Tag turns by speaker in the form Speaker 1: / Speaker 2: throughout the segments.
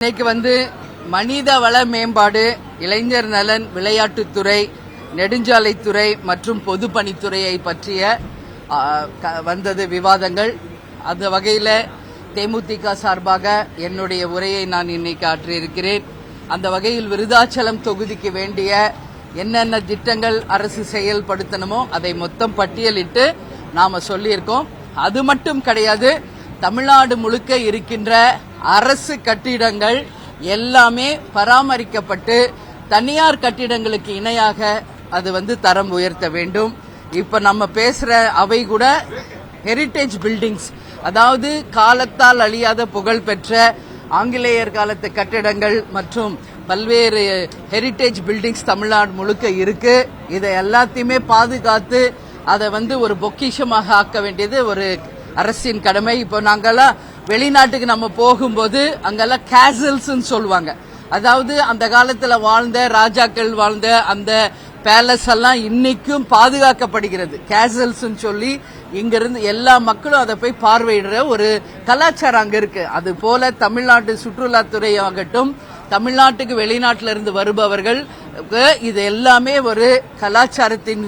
Speaker 1: இன்னைக்கு மனித வள மேம்பாடு, இளைஞர் நலன், விளையாட்டுத்துறை, நெடுஞ்சாலைத்துறை மற்றும் பொதுப்பணித்துறையை பற்றிய வந்தது விவாதங்கள். அந்த வகையில் தேமுதிக சார்பாக என்னுடைய உரையை நான் இன்னைக்கு ஆற்றியிருக்கிறேன். அந்த வகையில் விருதாச்சலம் தொகுதிக்கு வேண்டிய என்னென்ன திட்டங்கள் அரசு செயல்படுத்தணுமோ அதை மொத்தம் பட்டியலிட்டு நாம சொல்லியிருக்கோம். அது மட்டும் கிடையாது, தமிழ்நாடு முழுக்க இருக்கின்ற அரசு கட்டிடங்கள் எல்லாமே பராமரிக்கப்பட்டு தனியார் கட்டிடங்களுக்கு இணையாக அது தரம் உயர்த்த வேண்டும். இப்ப நம்ம பேசுற அவை கூட ஹெரிட்டேஜ் பில்டிங்ஸ், அதாவது காலத்தால் அழியாத புகழ் பெற்ற ஆங்கிலேயர் காலத்து கட்டிடங்கள் மற்றும் பல்வேறு ஹெரிட்டேஜ் பில்டிங்ஸ் தமிழ்நாடு முழுக்க இருக்கு. இதை எல்லாத்தையுமே பாதுகாத்து அதை ஒரு பொக்கிஷமாக ஆக்க வேண்டியது ஒரு அரசின் கடமை. இப்போ நாங்கெல்லாம் வெளிநாட்டுக்கு நம்ம போகும்போது அங்கெல்லாம் கேசல்ஸ் சொல்லுவாங்க. அதாவது அந்த காலத்துல வாழ்ந்த ராஜாக்கள் வாழ்ந்த அந்த பேலஸ் எல்லாம் இன்னைக்கும் பாதுகாக்கப்படுகிறது. கேசல்ஸ் சொல்லி இங்கிருந்து எல்லா மக்களும் அதை போய் பார்வையிடுற ஒரு கலாச்சாரம் அங்க இருக்கு. அது போல தமிழ்நாட்டு சுற்றுலாத்துறை ஆகட்டும், தமிழ்நாட்டுக்கு வெளிநாட்டில இருந்து வருபவர்கள் இது எல்லாமே ஒரு கலாச்சாரத்தின்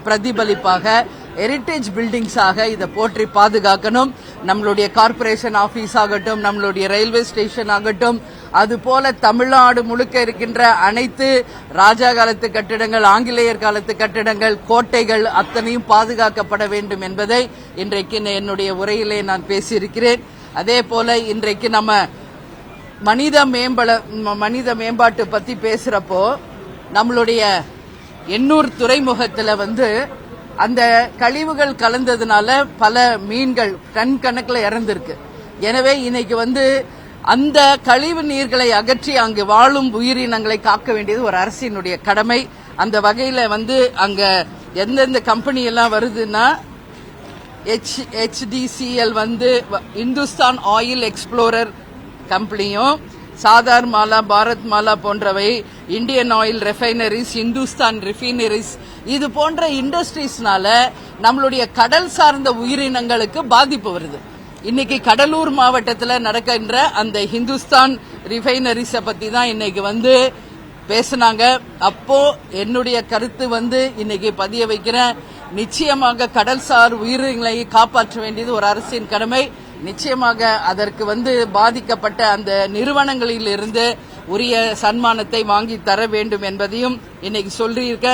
Speaker 1: பிரதிபலிப்பாக ஹெரிட்டேஜ் பில்டிங்ஸாக இதை போற்றி பாதுகாக்கணும். நம்மளுடைய கார்பரேஷன் ஆபீஸ் ஆகட்டும், நம்மளுடைய ரயில்வே ஸ்டேஷன் ஆகட்டும், அதுபோல தமிழ்நாடு முழுக்க இருக்கின்ற அனைத்து ராஜா காலத்து கட்டிடங்கள், ஆங்கிலேயர் காலத்து கட்டிடங்கள், கோட்டைகள் அத்தனையும் பாதுகாக்கப்பட வேண்டும் என்பதை இன்றைக்கு என்னுடைய உரையிலே நான் பேசியிருக்கிறேன். அதே போல இன்றைக்கு நம்ம மனித மேம்பாட்டு பத்தி பேசுறப்போ நம்மளுடைய எண்ணூர் துறைமுகத்துல அந்த கழிவுகள் கலந்ததுனால பல மீன்கள் டன் கணக்கில் இறந்திருக்கு. எனவே இன்னைக்கு அந்த கழிவு நீர்களை அகற்றி அங்கு வாழும் உயிரினங்களை காக்க வேண்டியது ஒரு அரசினுடைய கடமை. அந்த வகையில அங்க எந்தெந்த கம்பெனி எல்லாம் வருதுன்னா HDCL இந்துஸ்தான் ஆயில் எக்ஸ்ப்ளோரர் கம்பெனியும், சாதார் மாலா, பாரத் மாலா போன்றவை, இந்தியன் ஆயில் ரெஃபைனரிஸ், இந்துஸ்தான் ரிஃபைனரிஸ், இது போன்ற இண்டஸ்ட்ரீஸ்னால நம்மளுடைய கடல் சார்ந்த உயிரினங்களுக்கு பாதிப்பு வருது. இன்னைக்கு கடலூர் மாவட்டத்தில் நடக்கின்ற அந்த இந்துஸ்தான் ரிஃபைனரிஸ பத்தி தான் இன்னைக்கு பேசினாங்க. அப்போ என்னுடைய கருத்து இன்னைக்கு பதிய வைக்கிறேன். நிச்சயமாக கடல்சார் உயிரினங்களை காப்பாற்ற வேண்டியது ஒரு அரசின் கடமை. நிச்சயமாக அதற்கு பாதிக்கப்பட்ட அந்த நிறுவனங்களில் இருந்து உரிய சன்மானத்தை வாங்கி தர வேண்டும் என்பதையும் இன்னைக்கு சொல்லியிருக்க.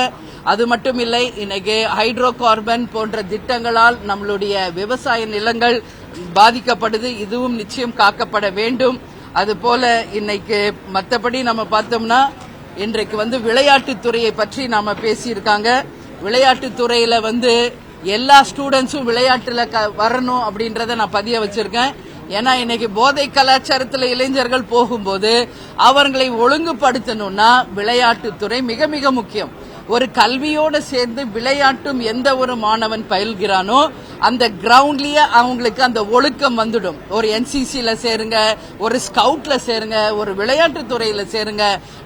Speaker 1: அது மட்டும் இல்லை, இன்னைக்கு ஹைட்ரோ கார்பன் போன்ற திட்டங்களால் நம்மளுடைய விவசாய நிலங்கள் பாதிக்கப்படுது. இதுவும் நிச்சயம் காக்கப்பட வேண்டும். அதுபோல இன்னைக்கு மற்றபடி நம்ம பார்த்தோம்னா இன்றைக்கு விளையாட்டுத்துறையை பற்றி நாம பேசியிருக்காங்க. விளையாட்டுத்துறையில எல்லா ஸ்டூடெண்ட்ஸும் விளையாட்டுல வரணும் அப்படின்றத நான் பதிய வச்சிருக்கேன். ஏன்னா இன்னைக்கு போதை கலாச்சாரத்தில் இளைஞர்கள் போகும்போது அவர்களை ஒழுங்குபடுத்தணும்னா விளையாட்டுத்துறை மிக மிக முக்கியம். ஒரு கல்வியோடு சேர்ந்து விளையாட்டும் எந்த ஒரு மாணவன் பயில்கிறானோ அந்த கிரவுண்ட்லயே அவங்களுக்கு அந்த ஒழுக்கம் வந்துடும். ஒரு NCCல சேருங்க, ஒரு ஸ்கவுட்ல சேருங்க, ஒரு விளையாட்டு துறையில சேருங்க,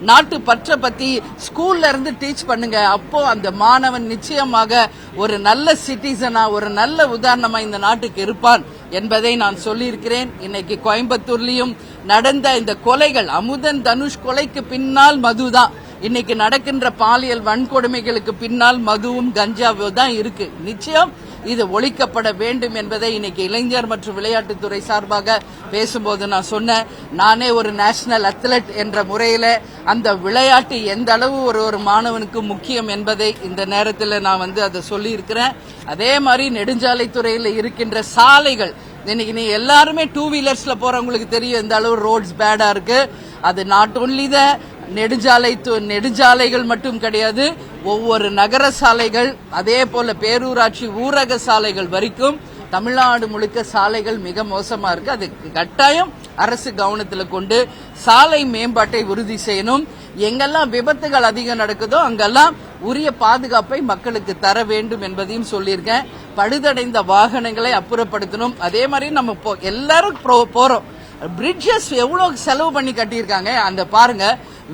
Speaker 1: நாட்டு பற்ற பத்தி ஸ்கூல்ல இருந்து டீச் பண்ணுங்க. அப்போ அந்த மாணவன் நிச்சயமாக ஒரு நல்ல சிட்டிசனா, ஒரு நல்ல உதாரணமா இந்த நாட்டுக்கு இருப்பான் என்பதை நான் சொல்லியிருக்கிறேன். இன்னைக்கு கோயம்புத்தூர்லயும் நடந்த இந்த கொலைகள், அமுதன் தனுஷ் கொலைக்கு பின்னால் மதுதான். இன்னைக்கு நடக்கின்ற பாலியல் வன்கொடுமைகளுக்கு பின்னால் மதுவும் கஞ்சாவும் தான் இருக்கு. நிச்சயம் இது ஒழிக்கப்பட வேண்டும் என்பதை இன்னைக்கு இளைஞர் மற்றும் விளையாட்டுத்துறை சார்பாக பேசும்போது நான் சொன்னேன். நானே ஒரு நேஷனல் அத்லெட் என்ற முறையில அந்த விளையாட்டு எந்த அளவு ஒரு மாணவனுக்கு முக்கியம் என்பதை இந்த நேரத்தில் நான் அதை சொல்லி இருக்கிறேன். அதே மாதிரி நெடுஞ்சாலைத்துறையில் இருக்கின்ற சாலைகள், இன்னைக்கு நீ எல்லாருமே 2 வீலர்ஸ்ல போறவங்களுக்கு தெரியும் எந்த அளவு ரோட்ஸ் பேடா இருக்கு. அது நாட் ஒன்லி த நெடுஞ்சாலைகள் மட்டும் கிடையாது, ஒவ்வொரு நகர சாலைகள், அதே போல பேரூராட்சி ஊரக சாலைகள் வரைக்கும் தமிழ்நாடு முழுக்க சாலைகள் மிக மோசமா இருக்கு. அது கட்டாயம் அரசு கவனத்தில் கொண்டு சாலை மேம்பாட்டை உறுதி செய்யணும். எங்கெல்லாம் விபத்துகள் அதிகம் நடக்குதோ அங்கெல்லாம் உரிய பாதுகாப்பை மக்களுக்கு தர வேண்டும் என்பதையும் சொல்லியிருக்கேன். பழுதடைந்த வாகனங்களை அப்புறப்படுத்தணும். அதே மாதிரி நம்ம எல்லாரும் போறோம், பிரிட்ஜஸ் எவ்வளவு செலவு பண்ணி கட்டியிருக்காங்க. அந்த பாருங்க,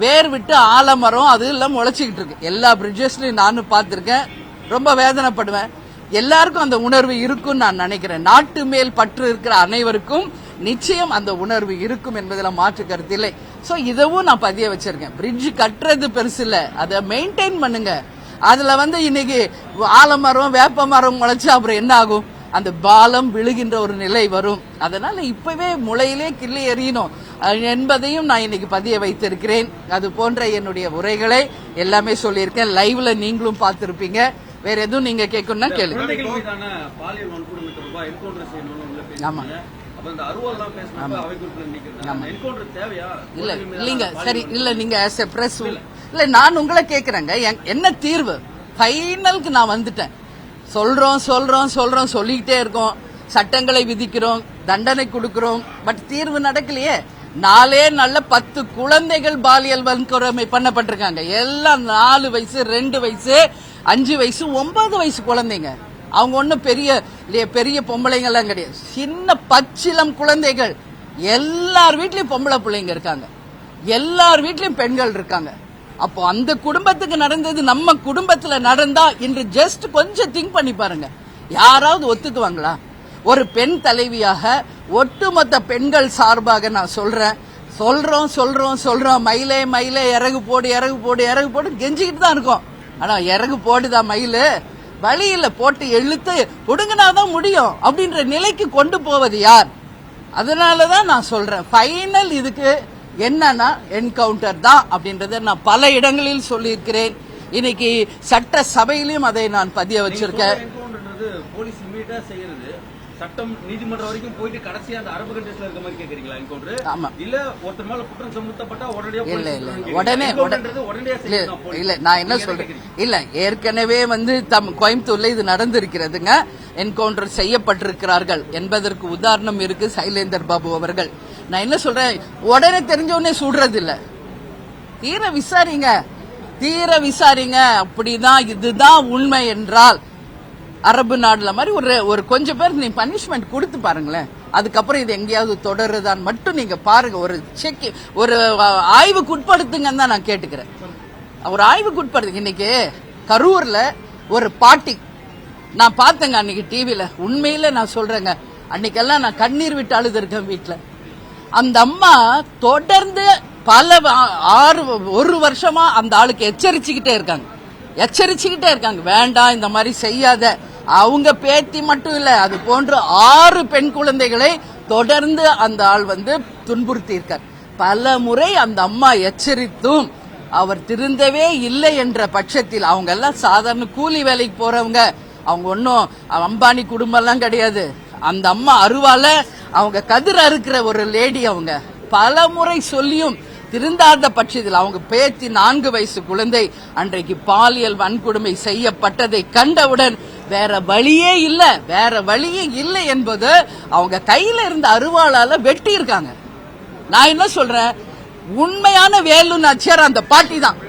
Speaker 1: வேர் விட்டு ஆலமரம் அது எல்லாம் முளைச்சிக்கிட்டு இருக்கு. எல்லா பிரிட்ஜஸ்லயும் நானும் பார்த்திருக்கேன். ரொம்ப வேதனைப்படுவேன். எல்லாருக்கும் அந்த உணர்வு இருக்குன்னு நான் நினைக்கிறேன். நாட்டு மேல் பற்று இருக்கிற அனைவருக்கும் நிச்சயம் அந்த உணர்வு இருக்கும் என்பதில் மாற்று கருத்து இல்லை. சோ இதவும் நான் பதிய வச்சிருக்கேன். பிரிட்ஜ் கட்டுறது பெருசு இல்ல, அதை மெயின்டைன் பண்ணுங்க. அதுல இன்னைக்கு ஆலமரம் வேப்ப மரம் முளைச்சா அப்புறம் என்ன ஆகும்? அந்த பாலம் விழுகின்ற ஒரு நிலை வரும். அதனால இப்பவே முளையிலே கிள்ளி எறியணும் என்பதையும் நான் இன்னைக்கு பதிய வைத்திருக்கிறேன். அது போன்ற என்னுடைய உரைகளை எல்லாமே சொல்லியிருக்கேன். லைவ்ல நீங்களும் பார்த்திருப்பீங்க. வேற எதுவும் நீங்க கேட்கணும்னா கேளுங்க. ஆமா இல்லைங்க, சரி இல்ல, நீங்க ஆஸ் எ பிரஸ் இல்ல, நான் உங்களை கேக்குறேங்க, என்ன தீர்வு? ஃபைனலுக்கு நான் வந்துட்டேன். சொல்றோம் சொல்லிக்கிட்டே இருக்கோம், சட்டங்களை விதிக்கிறோம், தண்டனை கொடுக்கிறோம், பட் தீர்வு நடக்கலையே. 4 நாள்ல 10 குழந்தைகள் பாலியல் வன்கொடுமை பண்ணப்பட்டிருக்காங்க. எல்லாம் 4 வயசு, 2 வயசு, 5 வயசு, 9 வயசு குழந்தைங்க. அவங்க ஒன்னும் பெரிய பொம்பளைங்க எல்லாம் கிடையாது, சின்ன பச்சிலம் குழந்தைகள். எல்லார் வீட்லயும் பொம்பளை பிள்ளைங்க இருக்காங்க, எல்லார் வீட்லயும் பெண்கள் இருக்காங்க. அப்போ அந்த குடும்பத்துக்கு நடந்தது நம்ம குடும்பத்துல நடந்தா இன்று ஜஸ்ட் கொஞ்சம் திங்க் பண்ணி பாருங்க, யாராவது ஒத்துக்குவாங்களா? ஒரு பெண் தலைவியாக ஒட்டுமொத்த பெண்கள் சார்பாக நான் சொல்றோம், மயிலே இறகு போடு கெஞ்சிக்கிட்டு தான் இருக்கோம். ஆனா இறகு போடுதா மயிலு? வழி இல்ல, போட்டு இழுத்து ஒடுங்கினாதான் முடியும் அப்படின்ற நிலைக்கு கொண்டு போவது யார்? அதனாலதான் நான் சொல்றேன், ஃபைனல் இதுக்கு என்னன்னா என்கவுண்டர் தான் அப்படின்றத நான் பல இடங்களில் சொல்லியிருக்கிறேன். இன்னைக்கு சட்ட சபையிலும் அதை நான் பதிய வச்சிருக்கேன்.
Speaker 2: சட்டம் நீதிமன்றம் வரைக்கும் போயிட்டு கடைசியா அந்த அரபு கண்ட்ரீஸ்ல இருக்க மாதிரி கேக்குறீங்களா என்கவுண்டர்?
Speaker 1: ஆமா
Speaker 2: இல்ல ஒருத்தர் மேல குற்றம் சுமத்தப்பட்டா
Speaker 1: இல்ல நான் என்ன சொல்றேன், இல்ல ஏற்கனவே கோயம்புத்தூர்ல இது நடந்திருக்கிறதுங்க, என்கவுண்டர் செய்யப்பட்டிருக்கிறார்கள் என்பதற்கு உதாரணம் இருக்கு சைலேந்தர் பாபு அவர்கள். நான் என்ன சொல்றேன், உடனே தெரிஞ்ச உடனே சுடுறது இல்ல, தீர விசாரிங்க. அப்படிதான் இதுதான் உண்மை என்றால் அரபு நாடுல மாதிரி ஒரு கொஞ்சம் பேர் நீ பனிஷ்மெண்ட் கொடுத்து பாருங்களேன், அதுக்கப்புறம் இது எங்கேயாவது தொடருதான் மட்டும் நீங்க பாருங்க. ஒரு ஆய்வுக்கு உட்படுத்துங்கன்னு தான் நான் கேட்டுக்கிறேன். ஒரு ஆய்வுக்கு உட்படுத்துங்க. இன்னைக்கு கரூர்ல ஒரு பாட்டி நான் பார்த்தேங்க அன்னைக்கு டிவில. உண்மையில நான் சொல்றேங்க, அன்னைக்கெல்லாம் நான் கண்ணீர் விட்டு அழுது இருக்கேன் வீட்டுல. அந்த அம்மா தொடர்ந்து ஒரு வருஷமா அந்த ஆளுக்கு எச்சரிச்சுக்கிட்டே இருக்காங்க, வேண்டாம் இந்த மாதிரி செய்யாத. அவங்க பேத்தி மட்டும் இல்ல, அது போன்ற 6 பெண் குழந்தைகளை தொடர்ந்து அந்த ஆள் துன்புறுத்தி இருக்கார். பல முறை அந்த அம்மா எச்சரித்தும் அவர் திருந்தவே இல்லை என்ற பட்சத்தில், அவங்க எல்லாம் சாதாரண கூலி வேலைக்கு போறவங்க, அவங்க ஒன்னும் அம்பானி குடும்பம் எல்லாம் கிடையாது. அந்த அம்மா அருவால அவங்க கதிர் அறுக்கிற ஒரு லேடி. அவங்க பல முறை சொல்லியும் திருந்தாத பட்சத்தில் அவங்க பேத்தி 4 வயசு குழந்தை அன்றைக்கு பாலியல் வன்கொடுமை செய்யப்பட்டதை கண்டவுடன் வேற வழியே இல்லை என்பது அவங்க கையில இருந்த அருவாளால வெட்டி இருக்காங்க. நான் என்ன சொல்றேன், உண்மையான வேலு நாச்சியார் அந்த பாட்டி தான்.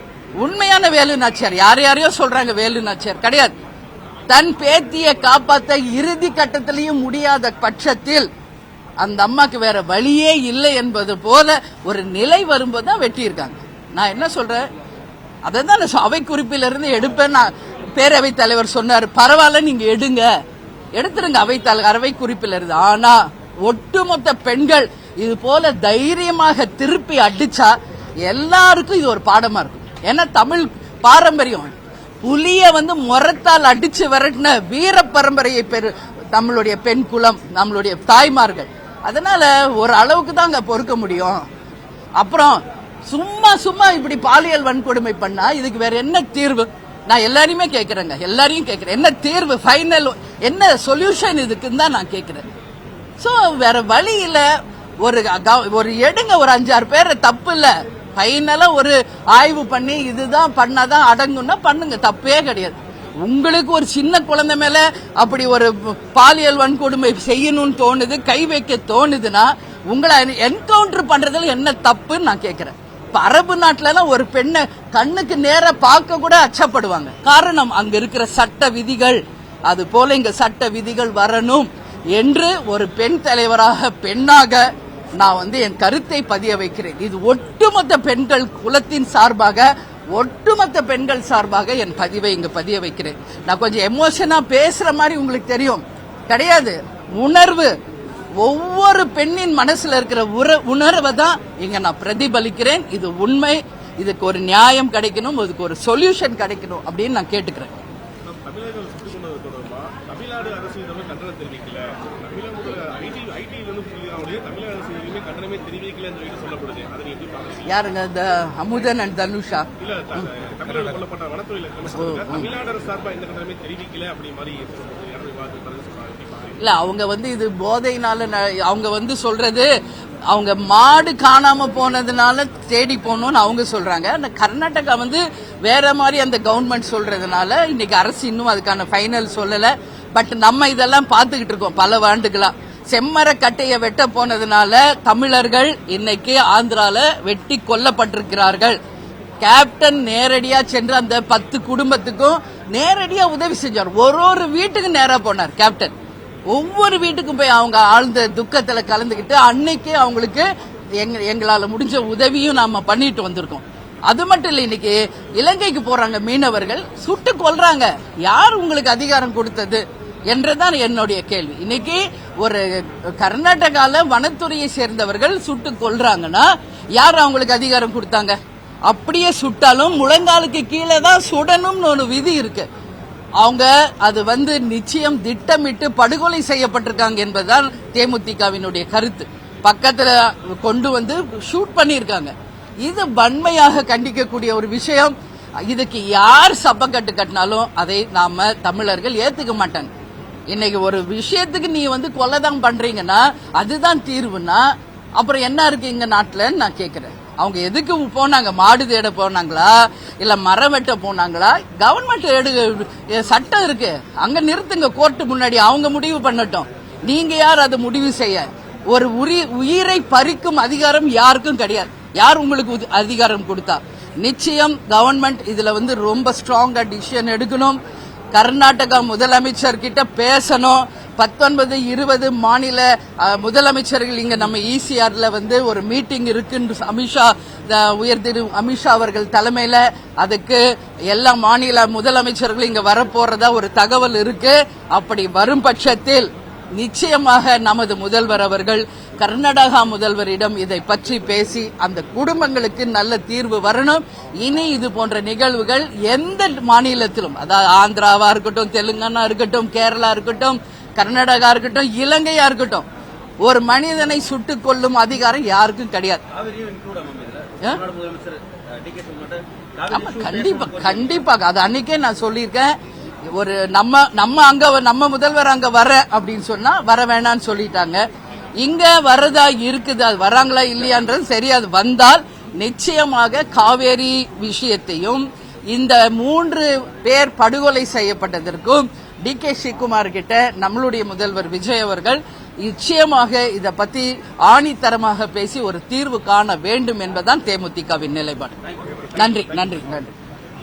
Speaker 1: உண்மையான வேலு நாச்சியார் யாரையோ சொல்றாங்க, வேலு நாச்சியார் கிடையாது. தன் பேத்தியை காப்பாற்ற இறுதி கட்டத்திலையும் முடியாத பட்சத்தில் அந்த அம்மாக்கு வேற வழியே இல்லை என்பது போல ஒரு நிலை வரும்போது தான் வெட்டி இருக்காங்க. நான் என்ன சொல்றேன், அதான் அவை குறிப்பிலிருந்து எடுப்பேன். பேரவைத் தலைவர் சொன்னார், பரவாயில்ல நீங்க எடுத்துருங்க அவை குறிப்பில் இருந்து. ஆனா ஒட்டுமொத்த பெண்கள் இது போல தைரியமாக திருப்பி அடிச்சா எல்லாருக்கும் இது ஒரு பாடமா இருக்கும். ஏன்னா தமிழ் பாரம்பரியம், புலிய முரத்தால் அடிச்சு விரட்டின வீர பரம்பரையை நம்மளுடைய பெண் குலம், நம்மளுடைய தாய்மார்கள். அதனால ஒரு அளவுக்கு தான் அங்க பொறுக்க முடியும். அப்புறம் சும்மா இப்படி பாலியல் வன்கொடுமை பண்ணா இதுக்கு வேற என்ன தீர்வு? நான் எல்லாரையும் கேட்கிறேன், என்ன தீர்வு, ஃபைனல் என்ன சொல்யூஷன் இதுக்குன்னு தான் நான் கேட்கிறேன். சோ வேற வழி இல்ல. ஒரு எடுங்க, ஒரு 5-6 பேர் தப்பு இல்ல, ஃபைனலா ஒரு ஆய்வு பண்ணி இதுதான் பண்ணாதான் அடங்குன்னா பண்ணுங்க, தப்பே கிடையாது. உங்களுக்கு ஒரு சின்ன குழந்தை மேல அப்படி ஒரு பாலியல் வன்கொடுமை செய்யணும்னு தோணுது, கை வைக்க தோணுதுன்னா உங்களை என்கவுண்டர் பண்றதுல என்ன தப்புன்னு நான் கேட்கிறேன். அரபு நாட்டுல எல்லாம் ஒரு பெண்ணை கண்ணுக்கு நேர பார்க்க கூட அச்சப்படுவாங்க. காரணம் அங்க இருக்கிற சட்ட விதிகள். அது போல இங்க சட்ட விதிகள் வரணும் என்று ஒரு பெண் தலைவராக, பெண்ணாக நான் என் கருத்தை பதிய வைக்கிறேன். இது ஒட்டுமொத்த பெண்கள் குலத்தின் சார்பாக, ஒட்டுமொத்த பெண்கள் சார்பாக என் பதிவை இங்கு பதிய வைக்கிறேன். நான் கொஞ்சம் எமோஷனா பேசுற மாதிரி உங்களுக்கு தெரியும், கிடையாது. உணர்வு ஒவ்வொரு பெண்ணின் மனசுல இருக்கிற உணர்வை தான் இங்க நான் பிரதிபலிக்கிறேன். இது உண்மை. இதுக்கு ஒரு நியாயம் கிடைக்கணும், இதுக்கு ஒரு சொல்யூஷன் கிடைக்கணும் அப்படின்னு நான் கேட்டுக்கிறேன்.
Speaker 3: தமிழர்கள் சுட்டுக் கொண்டது தொடர்பா தமிழ்நாடு அரசு இதுவரை கண்டனம் தெரிவிக்கல. தமிழக அரசு எதுவுமே கண்டனமே தெரிவிக்கல என்று சொல்லப்படுது. அதை எப்படி பாக்குறீங்க?
Speaker 1: யாருங்க இந்த அமுதன் அண்ட் தனுஷா?
Speaker 3: இல்ல, தமிழர்கள் கொல்லப்பட்ட வனத்துறையில தமிழ்நாடு அரசு சார்பா எந்த கண்டனமே தெரிவிக்கல அப்படி மாதிரி
Speaker 1: இல்ல, அவங்க இது போதையினால அவங்க சொல்றது, அவங்க மாடு காணாம போனதுனால தேடி போகணும்னு அவங்க சொல்றாங்க. அந்த கர்நாடகா வேற மாதிரி அந்த கவர்மெண்ட் சொல்றதுனால இன்னைக்கு அரசு இன்னும் அதுக்கான ஃபைனல் சொல்லல. பட் நம்ம இதெல்லாம் பாத்துக்கிட்டு இருக்கோம் பல ஆண்டுகளா. செம்மர கட்டையை வெட்ட போனதுனால தமிழர்கள் இன்னைக்கு ஆந்திரால வெட்டி கொல்லப்பட்டிருக்கிறார்கள். கேப்டன் நேரடியா சென்று அந்த 10 குடும்பத்துக்கும் நேரடியா உதவி செஞ்சார். ஒரு வீட்டுக்கு நேரா போனார் கேப்டன். ஒவ்வொரு வீட்டுக்கும் போய் அவங்க ஆழ்ந்த துக்கத்துல கலந்துகிட்டு அன்னைக்கே அவங்களுக்கு எங்களால முடிஞ்ச உதவியும் நாம பண்ணிட்டு வந்திருக்கோம். அது மட்டும் இல்ல, இன்னைக்கு இலங்கைக்கு போறாங்க மீனவர்கள், சுட்டு கொல்றாங்க. யார் உங்களுக்கு அதிகாரம் கொடுத்தது என்றுதான் என்னுடைய கேள்வி. இன்னைக்கு ஒரு கர்நாடகால வனத்துறையை சேர்ந்தவர்கள் சுட்டு கொல்றாங்கன்னா யார் அவங்களுக்கு அதிகாரம் கொடுத்தாங்க? அப்படியே சுட்டாலும் முழங்காலுக்கு கீழே தான் சுடணும்னு ஒரு விதி இருக்கு. அவங்க அது நிச்சயம் திட்டமிட்டு படுகொலை செய்யப்பட்டிருக்காங்க என்பதுதான் தேமுதிகவினுடைய கருத்து. பக்கத்துல கொண்டு ஷூட் பண்ணியிருக்காங்க. இது வன்மையாக கண்டிக்கக்கூடிய ஒரு விஷயம். இதுக்கு யார் சப்பக்கட்டு கட்டினாலும் அதை நாம தமிழர்கள் ஏத்துக்க மாட்டாங்க. இன்னைக்கு ஒரு விஷயத்துக்கு நீ கொலைதான் பண்றீங்கன்னா அதுதான் தீர்வுன்னா அப்புறம் என்ன இருக்கு இங்க நாட்டுல நான் கேக்குறேன். அவங்க எதுக்கு போனாங்க? மாடு தேட போனாங்களா, இல்ல மரம் வெட்ட போனாங்களா? கவர்மெண்ட் சட்டம் இருக்கு, அங்க நிறுத்துங்க. கோர்ட்டு முன்னாடி அவங்க முடிவு பண்ணட்டும். நீங்க யார் அதை முடிவு செய்ய? ஒரு உயிரை பறிக்கும் அதிகாரம் யாருக்கும் கிடையாது. யார் உங்களுக்கு அதிகாரம் கொடுத்தா? நிச்சயம் கவர்மெண்ட் இதுல ரொம்ப ஸ்ட்ராங்கா டிசிஷன் எடுக்கணும். கர்நாடகா முதலமைச்சர் கிட்ட பேசணும். 19, 20 மாநில முதலமைச்சர்கள் இங்க நம்ம ஈசிஆர்ல ஒரு மீட்டிங் இருக்குன்னு அமித்ஷா உயர்திரு அமித்ஷா அவர்கள் தலைமையில அதுக்கு எல்லா மாநில முதலமைச்சர்களும் இங்க வரப்போறதா ஒரு தகவல் இருக்கு. அப்படி வரும் பட்சத்தில் நிச்சயமாக நமது முதல்வர் அவர்கள் கர்நாடகா முதல்வரிடம் இதை பற்றி பேசி அந்த குடும்பங்களுக்கு நல்ல தீர்வு வரணும். இனி இது போன்ற நிகழ்வுகள் எந்த மாநிலத்திலும், அதாவது ஆந்திராவா இருக்கட்டும், தெலுங்கானா இருக்கட்டும், கேரளா இருக்கட்டும், கர்நாடகா இருக்கட்டும், இலங்கையா இருக்கட்டும், ஒரு மனிதனை சுட்டுக் கொள்ளும் அதிகாரம் யாருக்கும் கிடையாது. கண்டிப்பாக அது அன்னைக்கே நான் சொல்லியிருக்கேன். ஒரு நம்ம முதல்வர் அங்க வர அப்படின்னு சொன்னா வர வேணான்னு சொல்லிட்டாங்க. இங்க வரதா இருக்குது, அது வராங்களா இல்லையான்றது சரி. அது வந்தால் நிச்சயமாக காவேரி விஷயத்தையும் இந்த 3 பேர் படுகொலை செய்யப்பட்டதற்கும் DK சிவகுமார் கிட்ட நம்மளுடைய முதல்வர் விஜய் அவர்கள் நிச்சயமாக இதை பத்தி ஆணித்தரமாக பேசி ஒரு தீர்வு காண வேண்டும் என்பதுதான் தேமுதிகவின் நிலைப்பாடு. நன்றி.